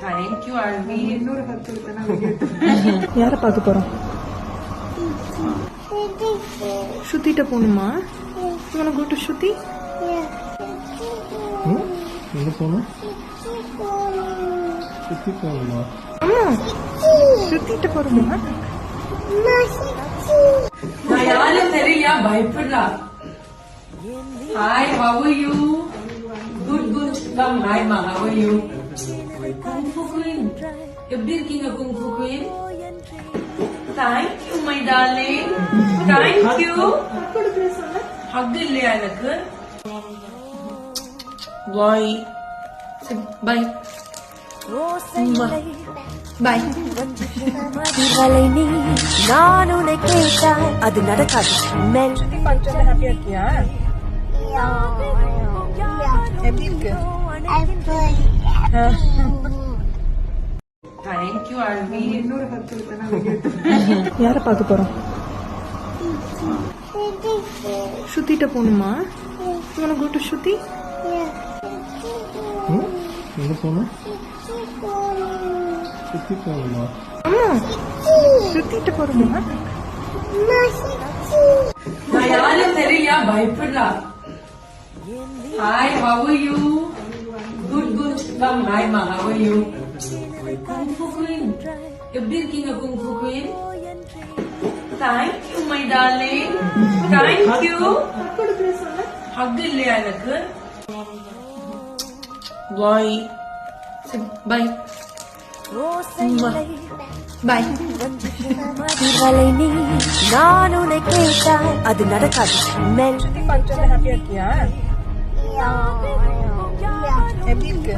Thank you Alvi. இன்னொரு ஹக் கொடுத்தா யார பார்க்க போறோம்? ஸ்ருதிட்ட போகணுமா? உன கோ டு ஸ்ருதி. எங்க போகணும்? சுத்தி போகணுமா? அம்மா ஸ்ருதிட்ட போறோமா? நான் யாரும் தெரியலையா, பயப்படுறா. Hi, how are you? Good, good. Come, hi ma, how are you? Kung Fu Queen. எப்படி இருக்கீங்க Kung Fu Queen? Thank you my darling. Thank you. Haq இல்லையா எனக்கு? Bye. Bye. பாய். நான் உன்னை கேட்டால் அது நடக்காது. ஃபங்க்ஷன்ல ஹாப்பியா இருக்கியா? எப்படி இருக்கு? தேங்க்யூ அல்வி. இன்னொரு ஹக் கொடுத்தா யார பார்க்க போறோம்? ஸ்ருதிட்ட போகணுமா? உன கோ டு ஸ்ருதி. எங்க போகணும்? சுத்தி போகணுமா? அம்மா ஸ்ருதிட்ட போறோமா? நான் யாரும் தெரியலையா, பயப்படுறா. Hi, how are you? Good, good. Come, hi ma, how are you? Kung Fu Queen. எப்படி இருக்கீங்க Kung Fu Queen? Thank you my darling. Thank you. Haq இல்லையா எனக்கு? Bye. Bye. பாய். நான் உன்னை கேட்டால் அது நடக்காது. ஃபங்க்ஷன்ல ஹாப்பியா இருக்கியா? எப்படி இருக்கு?